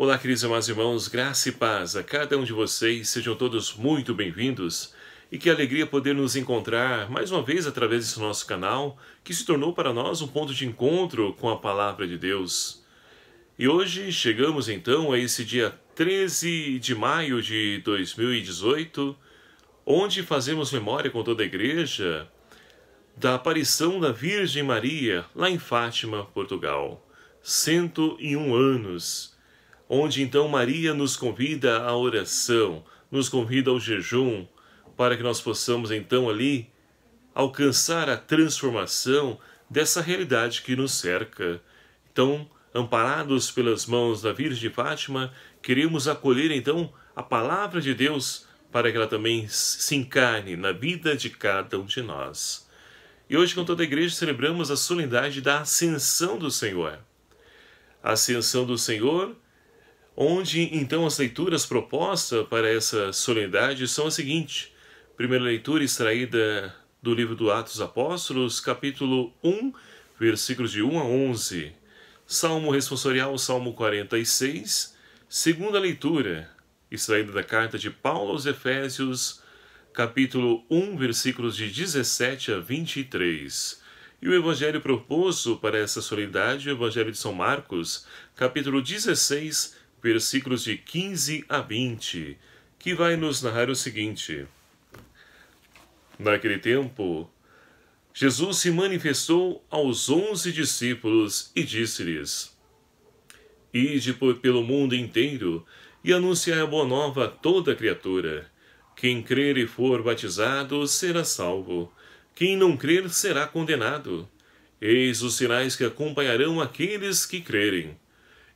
Olá, queridos amados irmãos, graça e paz a cada um de vocês, sejam todos muito bem-vindos e que alegria poder nos encontrar mais uma vez através desse nosso canal, que se tornou para nós um ponto de encontro com a Palavra de Deus. E hoje chegamos então a esse dia 13 de maio de 2018, onde fazemos memória com toda a igreja da aparição da Virgem Maria lá em Fátima, Portugal. 101 anos. Onde então Maria nos convida à oração, nos convida ao jejum, para que nós possamos então ali alcançar a transformação dessa realidade que nos cerca. Então, amparados pelas mãos da Virgem de Fátima, queremos acolher então a palavra de Deus para que ela também se encarne na vida de cada um de nós. E hoje, com toda a igreja, celebramos a solenidade da Ascensão do Senhor. A Ascensão do Senhor, onde então as leituras propostas para essa solenidade são as seguintes. Primeira leitura extraída do livro do Atos dos Apóstolos, capítulo 1, versículos de 1 a 11. Salmo responsorial, Salmo 46. Segunda leitura, extraída da carta de Paulo aos Efésios, capítulo 1, versículos de 17 a 23. E o evangelho proposto para essa solenidade, o evangelho de São Marcos, capítulo 16, versículos de 15 a 20, que vai nos narrar o seguinte. Naquele tempo, Jesus se manifestou aos 11 discípulos e disse-lhes: Ide pelo mundo inteiro e anunciai a boa nova a toda criatura. Quem crer e for batizado será salvo. Quem não crer será condenado. Eis os sinais que acompanharão aqueles que crerem.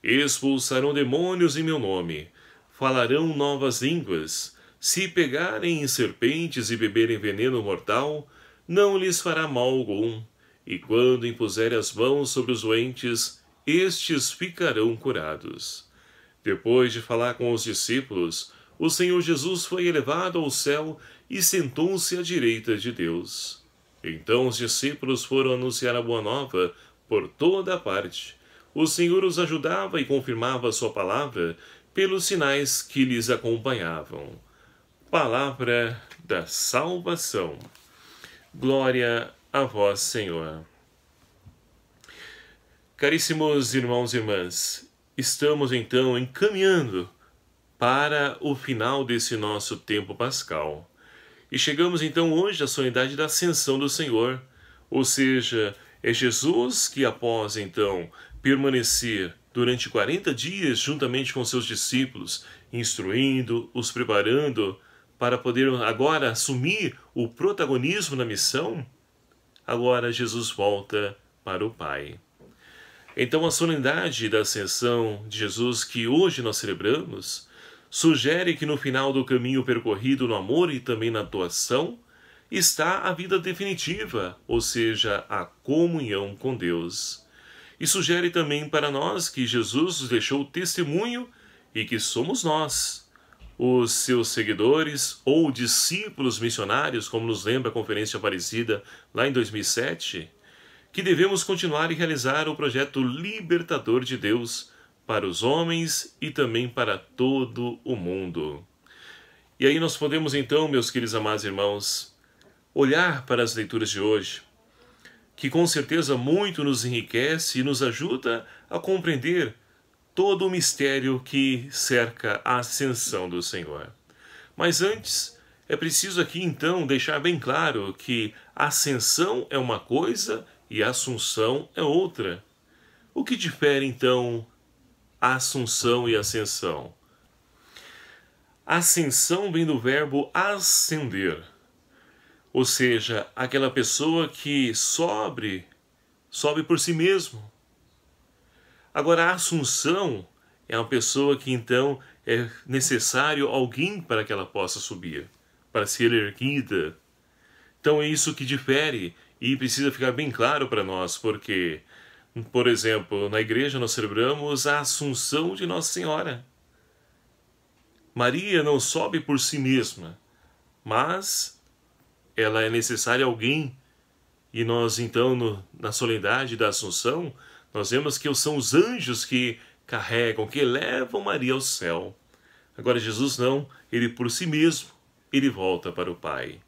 Expulsarão demônios em meu nome, falarão novas línguas, se pegarem em serpentes e beberem veneno mortal, não lhes fará mal algum, e quando impuserem as mãos sobre os doentes, estes ficarão curados. Depois de falar com os discípulos, o Senhor Jesus foi elevado ao céu e sentou-se à direita de Deus. Então os discípulos foram anunciar a boa nova por toda a parte. O Senhor os ajudava e confirmava a sua palavra pelos sinais que lhes acompanhavam. Palavra da salvação. Glória a vós, Senhor. Caríssimos irmãos e irmãs, estamos então encaminhando para o final desse nosso tempo pascal. E chegamos então hoje à solenidade da Ascensão do Senhor, ou seja, é Jesus que após então permanecer durante 40 dias juntamente com seus discípulos, instruindo, os preparando para poder agora assumir o protagonismo na missão, agora Jesus volta para o Pai. Então a solenidade da Ascensão de Jesus que hoje nós celebramos sugere que no final do caminho percorrido no amor e também na doação está a vida definitiva, ou seja, a comunhão com Deus. E sugere também para nós que Jesus nos deixou o testemunho e que somos nós, os seus seguidores ou discípulos missionários, como nos lembra a Conferência Aparecida lá em 2007, que devemos continuar e realizar o projeto libertador de Deus para os homens e também para todo o mundo. E aí nós podemos então, meus queridos amados irmãos, olhar para as leituras de hoje, que com certeza muito nos enriquece e nos ajuda a compreender todo o mistério que cerca a ascensão do Senhor. Mas antes, é preciso aqui então deixar bem claro que a ascensão é uma coisa e a assunção é outra. O que difere então a assunção e a ascensão? A ascensão vem do verbo ascender, ou seja, aquela pessoa que sobe por si mesmo. Agora, a assunção é uma pessoa que então é necessário alguém para que ela possa subir, para ser erguida. Então é isso que difere e precisa ficar bem claro para nós, porque, por exemplo, na igreja nós celebramos a Assunção de Nossa Senhora. Maria não sobe por si mesma, mas ela é necessária alguém. E nós então, na solenidade da Assunção, nós vemos que são os anjos que carregam, que levam Maria ao céu. Agora Jesus não, ele por si mesmo, ele volta para o Pai.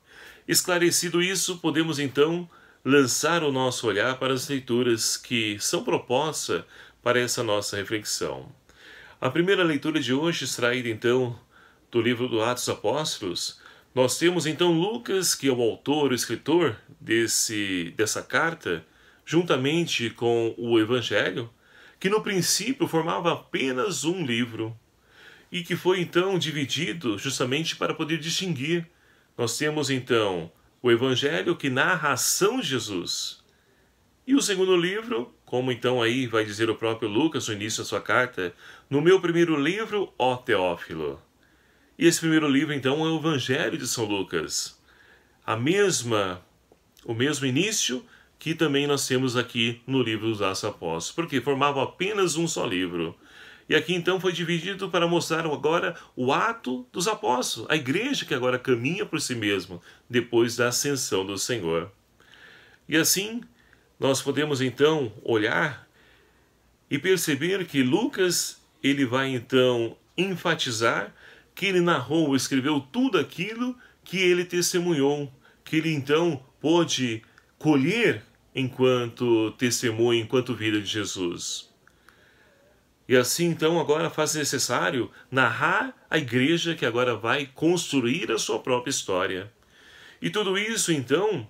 Esclarecido isso, podemos então lançar o nosso olhar para as leituras que são propostas para essa nossa reflexão. A primeira leitura de hoje, extraída então do livro do Atos dos Apóstolos, nós temos então Lucas, que é o autor, o escritor dessa carta, juntamente com o Evangelho, que no princípio formava apenas um livro, e que foi então dividido justamente para poder distinguir. Nós temos então o Evangelho que narra a ação de Jesus. E o segundo livro, como então aí vai dizer o próprio Lucas no início da sua carta, no meu primeiro livro, ó Teófilo. E esse primeiro livro então é o Evangelho de São Lucas. O mesmo início que também nós temos aqui no livro dos Atos Apóstolos, porque formava apenas um só livro. E aqui então foi dividido para mostrar agora o ato dos apóstolos, a igreja que agora caminha por si mesma, depois da ascensão do Senhor. E assim, nós podemos então olhar e perceber que Lucas, ele vai então enfatizar que ele narrou, escreveu tudo aquilo que ele testemunhou, que ele então pôde colher enquanto testemunha, enquanto vida de Jesus. E assim, então, agora faz necessário narrar a igreja que agora vai construir a sua própria história. E tudo isso, então,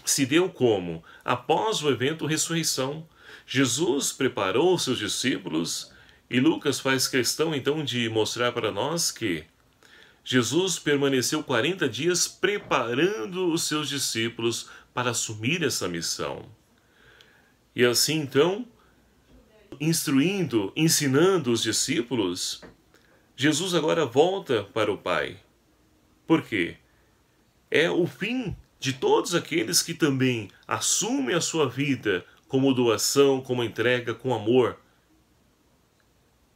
se deu como? Após o evento ressurreição, Jesus preparou os seus discípulos e Lucas faz questão, então, de mostrar para nós que Jesus permaneceu 40 dias preparando os seus discípulos para assumir essa missão. E assim, então, instruindo, ensinando os discípulos, Jesus agora volta para o Pai. Por quê? É o fim de todos aqueles que também assumem a sua vida como doação, como entrega, com amor.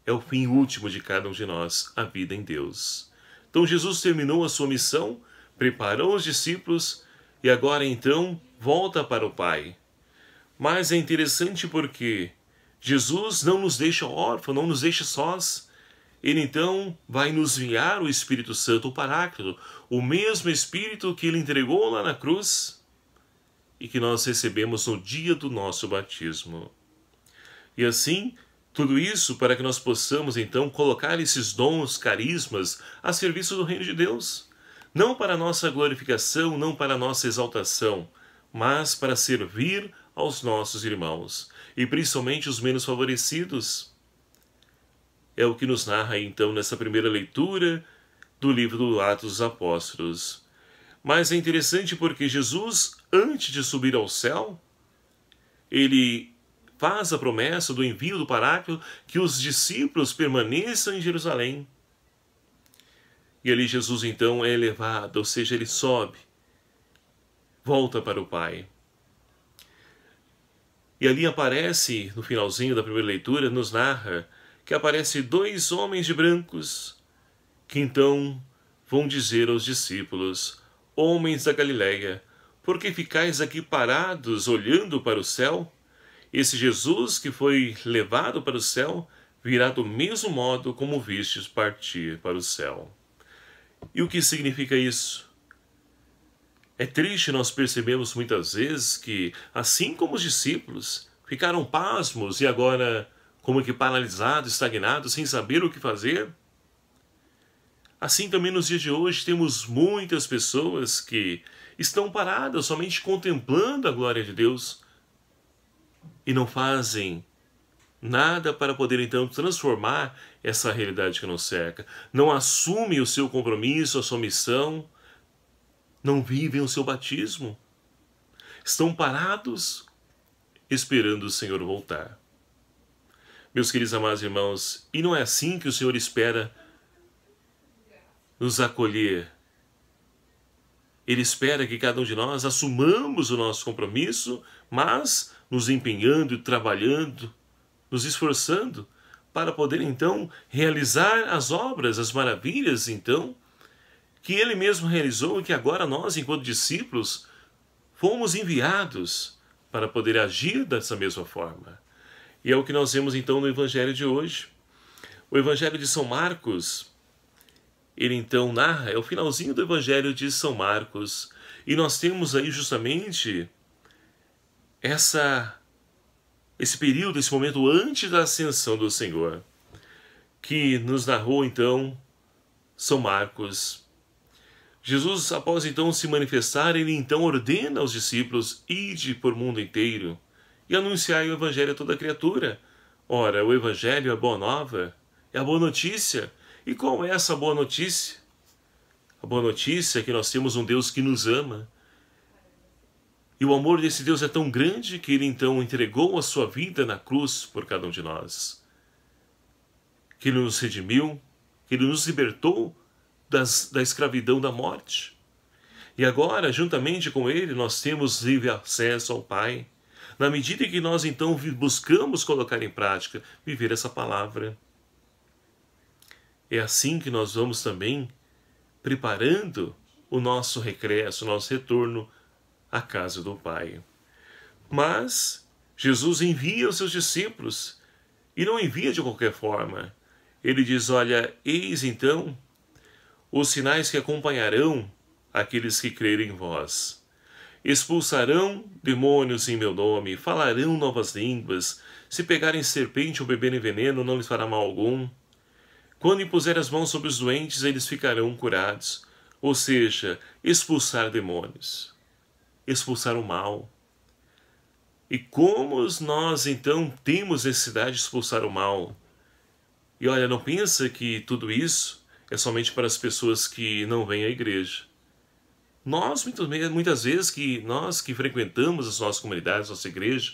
É o fim último de cada um de nós, a vida em Deus. Então Jesus terminou a sua missão, preparou os discípulos e agora então volta para o Pai. Mas é interessante porque Jesus não nos deixa órfãos, não nos deixa sós. Ele então vai nos enviar o Espírito Santo, o Paráclito, o mesmo Espírito que ele entregou lá na cruz e que nós recebemos no dia do nosso batismo. E assim, tudo isso para que nós possamos então colocar esses dons, carismas a serviço do reino de Deus. Não para a nossa glorificação, não para a nossa exaltação, mas para servir aos nossos irmãos, e principalmente os menos favorecidos. É o que nos narra então nessa primeira leitura do livro do Atos dos Apóstolos. Mas é interessante porque Jesus, antes de subir ao céu, ele faz a promessa do envio do Paráclito, que os discípulos permaneçam em Jerusalém. E ali Jesus então é elevado, ou seja, ele sobe, volta para o Pai. E ali aparece, no finalzinho da primeira leitura, nos narra que aparece 2 homens de brancos, que então vão dizer aos discípulos: homens da Galileia, por que ficais aqui parados, olhando para o céu? Esse Jesus que foi levado para o céu, virá do mesmo modo como vistes partir para o céu. E o que significa isso? É triste nós percebemos muitas vezes que, assim como os discípulos ficaram pasmos e agora como que paralisados, estagnados, sem saber o que fazer, assim também nos dias de hoje temos muitas pessoas que estão paradas somente contemplando a glória de Deus e não fazem nada para poder então transformar essa realidade que nos cerca. Não assumem o seu compromisso, a sua missão, não vivem o seu batismo. Estão parados esperando o Senhor voltar. Meus queridos amados irmãos, e não é assim que o Senhor espera nos acolher. Ele espera que cada um de nós assumamos o nosso compromisso, mas nos empenhando e trabalhando, nos esforçando para poder então realizar as obras, as maravilhas então, que ele mesmo realizou e que agora nós, enquanto discípulos, fomos enviados para poder agir dessa mesma forma. E é o que nós vemos então no Evangelho de hoje. O Evangelho de São Marcos, ele então narra, é o finalzinho do Evangelho de São Marcos, e nós temos aí justamente esse período, esse momento antes da ascensão do Senhor, que nos narrou então São Marcos. Jesus, após então se manifestar, ele então ordena aos discípulos: ide por mundo inteiro e anunciai o Evangelho a toda criatura. Ora, o Evangelho é a boa nova, é a boa notícia. E qual é essa boa notícia? A boa notícia é que nós temos um Deus que nos ama. E o amor desse Deus é tão grande que ele então entregou a sua vida na cruz por cada um de nós. Que ele nos redimiu, que ele nos libertou da escravidão da morte. E agora, juntamente com ele, nós temos livre acesso ao Pai, na medida em que nós então buscamos colocar em prática, viver essa palavra. É assim que nós vamos também preparando o nosso regresso, o nosso retorno à casa do Pai. Mas Jesus envia os seus discípulos, e não envia de qualquer forma. Ele diz: olha, eis então os sinais que acompanharão aqueles que crerem em vós. Expulsarão demônios em meu nome, falarão novas línguas, se pegarem serpente ou beberem veneno, não lhes fará mal algum. Quando impuser as mãos sobre os doentes, eles ficarão curados. Ou seja, expulsar demônios, expulsar o mal. E como nós então temos necessidade de expulsar o mal? E olha, não pensa que tudo isso é somente para as pessoas que não vêm à igreja. Nós, muitas vezes, nós que frequentamos as nossas comunidades, nossa igreja,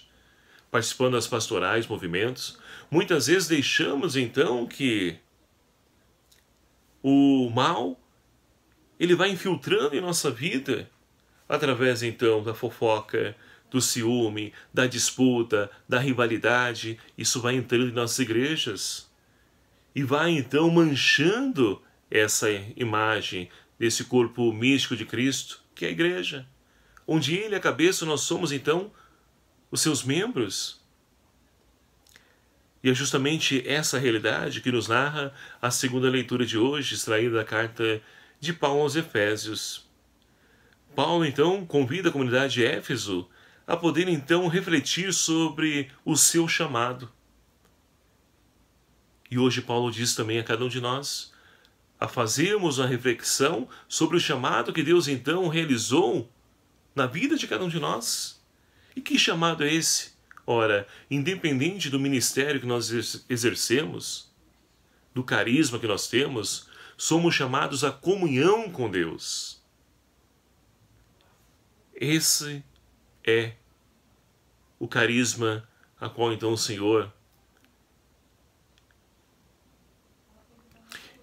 participando das pastorais, movimentos, muitas vezes deixamos então que o mal, ele vai infiltrando em nossa vida, através então da fofoca, do ciúme, da disputa, da rivalidade. Isso vai entrando em nossas igrejas e vai então manchando essa imagem desse corpo místico de Cristo, que é a igreja, onde ele é a cabeça, nós somos então os seus membros. E é justamente essa realidade que nos narra a segunda leitura de hoje, extraída da carta de Paulo aos Efésios. Paulo então convida a comunidade de Éfeso a poder então refletir sobre o seu chamado. E hoje Paulo diz também a cada um de nós a fazermos uma reflexão sobre o chamado que Deus então realizou na vida de cada um de nós. E que chamado é esse? Ora, independente do ministério que nós exercemos, do carisma que nós temos, somos chamados à comunhão com Deus. Esse é o carisma a qual então o Senhor...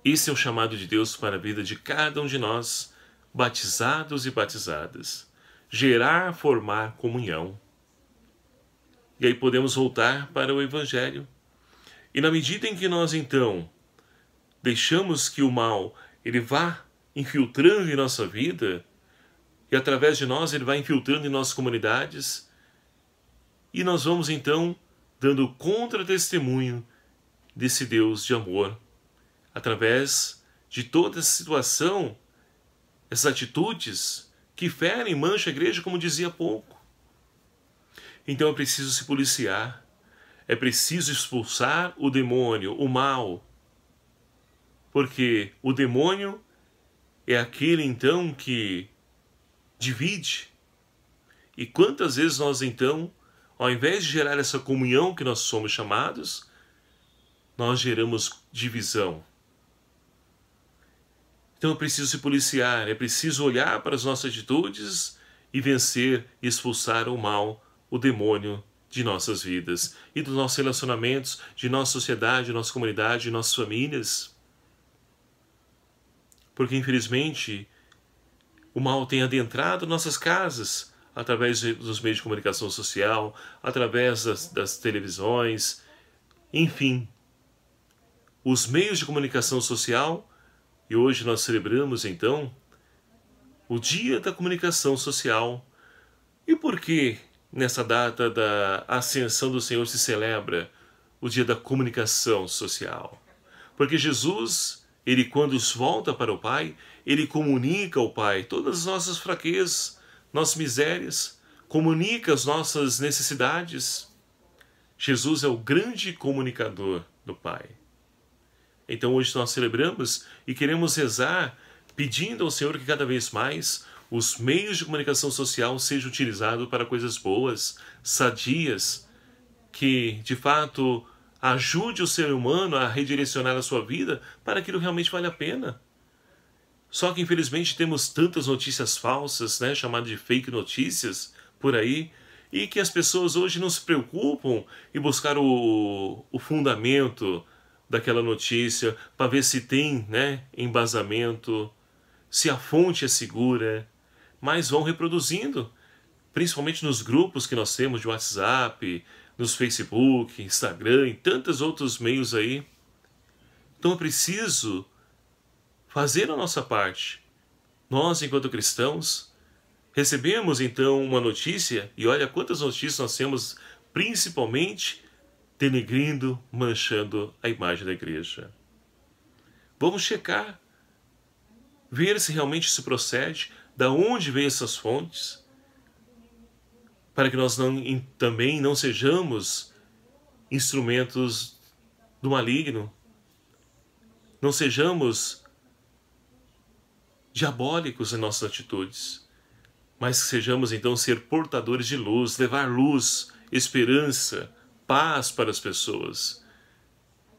Esse é o chamado de Deus para a vida de cada um de nós, batizados e batizadas. Gerar, formar comunhão. E aí podemos voltar para o Evangelho. E na medida em que nós, então, deixamos que o mal ele vá infiltrando em nossa vida, e através de nós ele vai infiltrando em nossas comunidades, e nós vamos, então, dando contra-testemunho desse Deus de amor, através de toda essa situação, essas atitudes que ferem, mancham a igreja, como dizia há pouco. Então é preciso se policiar, é preciso expulsar o demônio, o mal, porque o demônio é aquele então que divide. E quantas vezes nós então, ao invés de gerar essa comunhão que nós somos chamados, nós geramos divisão. Então é preciso se policiar, é preciso olhar para as nossas atitudes e vencer e expulsar o mal, o demônio de nossas vidas e dos nossos relacionamentos, de nossa sociedade, de nossa comunidade, de nossas famílias. Porque infelizmente o mal tem adentrado nossas casas através dos meios de comunicação social, através das televisões, enfim. Os meios de comunicação social. E hoje nós celebramos, então, o Dia da Comunicação Social. E por que, nessa data da Ascensão do Senhor, se celebra o dia da comunicação social. Porque Jesus, ele quando volta para o Pai, ele comunica ao Pai todas as nossas fraquezas, nossas misérias, comunica as nossas necessidades. Jesus é o grande comunicador do Pai. Então hoje nós celebramos e queremos rezar pedindo ao Senhor que cada vez mais os meios de comunicação social sejam utilizados para coisas boas, sadias, que de fato ajude o ser humano a redirecionar a sua vida para aquilo que realmente vale a pena. Só que infelizmente temos tantas notícias falsas, né, chamadas de fake notícias por aí, e que as pessoas hoje não se preocupam em buscar o fundamento daquela notícia para ver se tem, né, embasamento, se a fonte é segura, mas vão reproduzindo, principalmente nos grupos que nós temos de WhatsApp, nos Facebook, Instagram e tantos outros meios aí. Então é preciso fazer a nossa parte. Nós, enquanto cristãos, recebemos então uma notícia, e olha quantas notícias nós temos, principalmente denegrindo, manchando a imagem da igreja. Vamos checar, ver se realmente isso procede, da onde vêm essas fontes, para que nós também não sejamos instrumentos do maligno, não sejamos diabólicos em nossas atitudes, mas que sejamos então ser portadores de luz, levar luz, esperança, paz para as pessoas.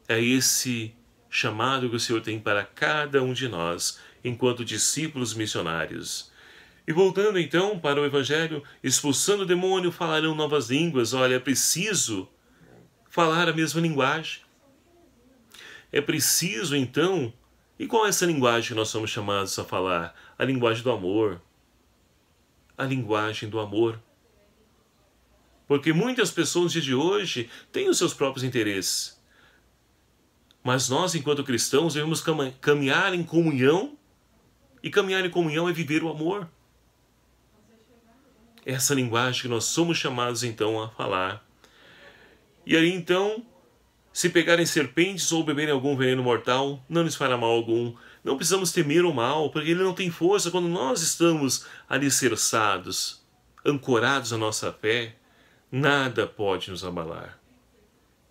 É esse chamado que o Senhor tem para cada um de nós, enquanto discípulos missionários. E voltando então para o Evangelho, expulsando o demônio, falarão novas línguas. Olha, é preciso falar a mesma linguagem. É preciso então, e qual é essa linguagem que nós somos chamados a falar? A linguagem do amor. A linguagem do amor. Porque muitas pessoas no dia de hoje têm os seus próprios interesses. Mas nós, enquanto cristãos, devemos caminhar em comunhão, e caminhar em comunhão é viver o amor. Essa linguagem que nós somos chamados então a falar. E aí então, se pegarem serpentes ou beberem algum veneno mortal, não lhes fará mal algum. Não precisamos temer o mal, porque ele não tem força quando nós estamos alicerçados, ancorados na nossa fé. Nada pode nos abalar.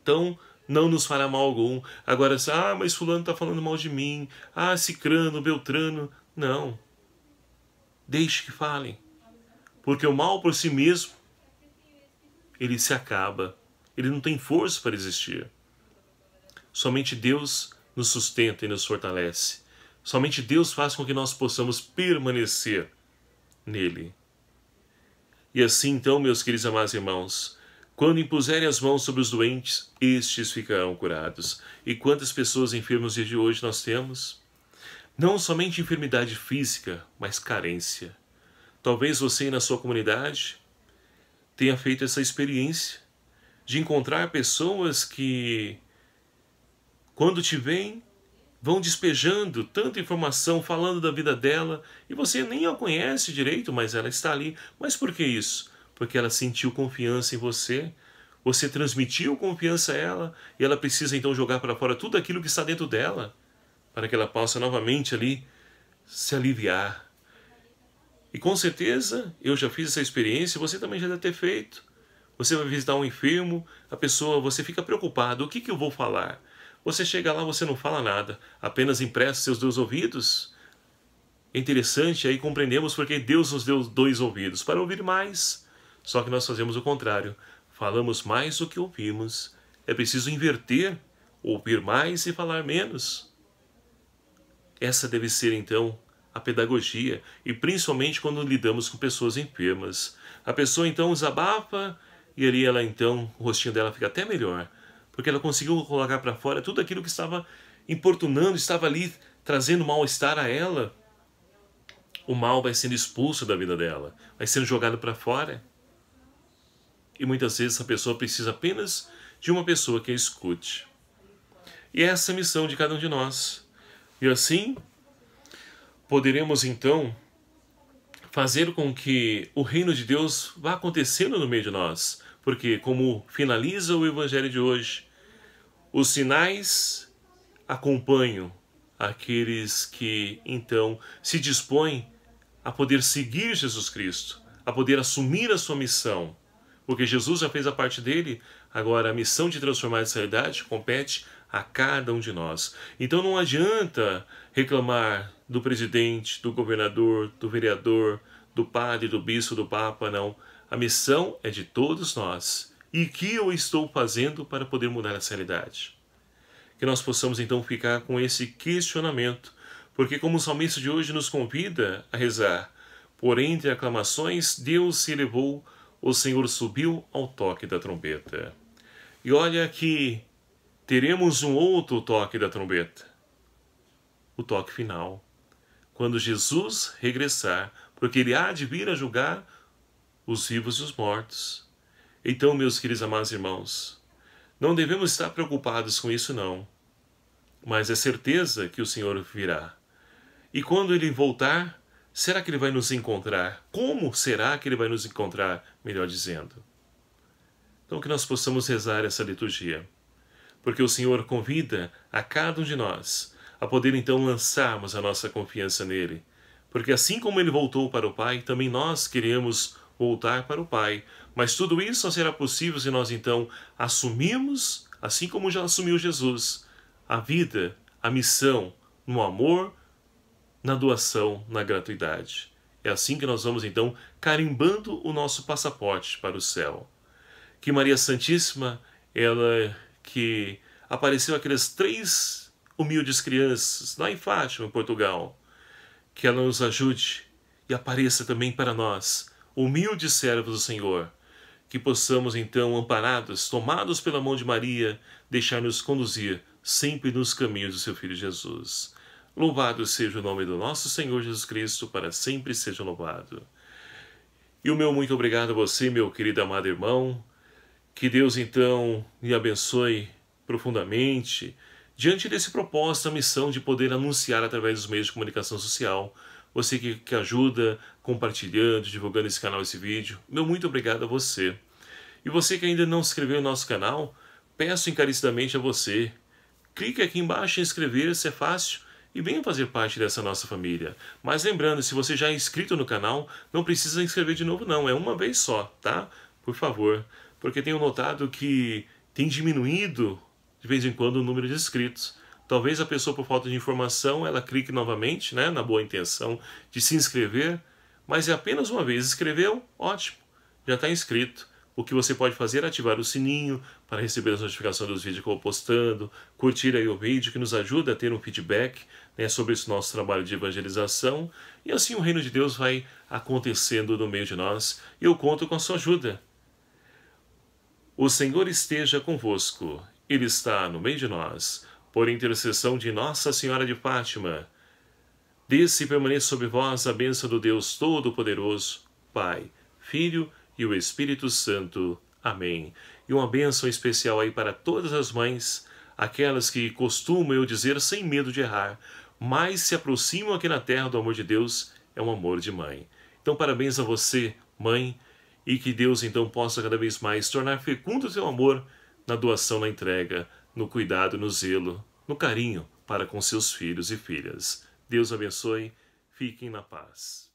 Então, não nos fará mal algum. Agora, mas fulano está falando mal de mim. Cicrano, beltrano. Não. Deixe que falem. Porque o mal por si mesmo, ele se acaba. Ele não tem força para existir. Somente Deus nos sustenta e nos fortalece. Somente Deus faz com que nós possamos permanecer nele. E assim então, meus queridos amados irmãos, quando impuserem as mãos sobre os doentes, estes ficarão curados. E quantas pessoas enfermas nos dias de hoje nós temos? Não somente enfermidade física, mas carência. Talvez você na sua comunidade tenha feito essa experiência de encontrar pessoas que, quando te veem, vão despejando tanta informação, falando da vida dela, e você nem a conhece direito, mas ela está ali. Mas por que isso? Porque ela sentiu confiança em você, você transmitiu confiança a ela, e ela precisa então jogar para fora tudo aquilo que está dentro dela, para que ela possa novamente ali se aliviar. E com certeza, eu já fiz essa experiência, você também já deve ter feito. Você vai visitar um enfermo, a pessoa, você fica preocupado, o que eu vou falar? Você chega lá, você não fala nada, apenas empresta seus 2 ouvidos. É interessante, aí compreendemos porque Deus nos deu 2 ouvidos, para ouvir mais. Só que nós fazemos o contrário, falamos mais do que ouvimos. É preciso inverter, ouvir mais e falar menos. Essa deve ser então a pedagogia, e principalmente quando lidamos com pessoas enfermas. A pessoa então desabafa, e ali ela então, o rostinho dela fica até melhor, porque ela conseguiu colocar para fora tudo aquilo que estava importunando, estava ali trazendo mal-estar a ela. O mal vai sendo expulso da vida dela, vai sendo jogado para fora. E muitas vezes a pessoa precisa apenas de uma pessoa que a escute. E essa é a missão de cada um de nós. E assim, poderemos então fazer com que o reino de Deus vá acontecendo no meio de nós. Porque, como finaliza o Evangelho de hoje, Os sinais acompanham aqueles que então se dispõem a poder seguir Jesus Cristo, a poder assumir a sua missão. Porque Jesus já fez a parte dele, agora a missão de transformar essa realidade compete a cada um de nós. Então não adianta reclamar do presidente, do governador, do vereador, do padre, do bispo, do papa, não. A missão é de todos nós. E o que eu estou fazendo para poder mudar essa realidade? Que nós possamos então ficar com esse questionamento, porque como o salmista de hoje nos convida a rezar, por entre aclamações, Deus se elevou, o Senhor subiu ao toque da trombeta. E olha que teremos um outro toque da trombeta, o toque final, quando Jesus regressar, porque ele há de vir a julgar os vivos e os mortos. Então, meus queridos amados irmãos, não devemos estar preocupados com isso não, mas é certeza que o Senhor virá. E quando ele voltar, será que ele vai nos encontrar? Como será que ele vai nos encontrar, melhor dizendo? Então que nós possamos rezar essa liturgia, porque o Senhor convida a cada um de nós a poder então lançarmos a nossa confiança nele, porque assim como ele voltou para o Pai, também nós queremos voltar para o Pai, mas tudo isso só será possível se nós então assumirmos, assim como já assumiu Jesus, a vida, a missão, no amor, na doação, na gratuidade. É assim que nós vamos então carimbando o nosso passaporte para o céu. Que Maria Santíssima, ela que apareceu aquelas 3 humildes crianças lá em Fátima, em Portugal, que ela nos ajude e apareça também para nós, humildes servos do Senhor, que possamos então, amparados, tomados pela mão de Maria, deixar-nos conduzir sempre nos caminhos do seu Filho Jesus. Louvado seja o nome do nosso Senhor Jesus Cristo, para sempre seja louvado. E o meu muito obrigado a você, meu querido amado irmão. Que Deus então me abençoe profundamente diante desse propósito, a missão de poder anunciar através dos meios de comunicação social. Você que ajuda compartilhando, divulgando esse canal, esse vídeo, meu muito obrigado a você. E você que ainda não se inscreveu no nosso canal, peço encarecidamente a você, clique aqui embaixo em inscrever-se, é fácil, e venha fazer parte dessa nossa família. Mas lembrando, se você já é inscrito no canal, não precisa inscrever de novo não, é uma vez só, tá? Por favor, porque tenho notado que tem diminuído de vez em quando o número de inscritos. Talvez a pessoa, por falta de informação, ela clique novamente, né, na boa intenção de se inscrever, mas é apenas uma vez. Escreveu? Ótimo, já está inscrito. O que você pode fazer é ativar o sininho para receber as notificações dos vídeos que eu vou postando, curtir aí o vídeo, que nos ajuda a ter um feedback, né, sobre esse nosso trabalho de evangelização, e assim o reino de Deus vai acontecendo no meio de nós, e eu conto com a sua ajuda. O Senhor esteja convosco, Ele está no meio de nós, por intercessão de Nossa Senhora de Fátima. Desça e permaneça sobre vós a bênção do Deus Todo-Poderoso, Pai, Filho e o Espírito Santo. Amém. E uma bênção especial aí para todas as mães, aquelas que costumam eu dizer sem medo de errar, mas se aproximam aqui na terra do amor de Deus, é um amor de mãe. Então parabéns a você, mãe, e que Deus então possa cada vez mais tornar fecundo o seu amor na doação, na entrega, no cuidado, no zelo, no carinho para com seus filhos e filhas. Deus abençoe, fiquem na paz.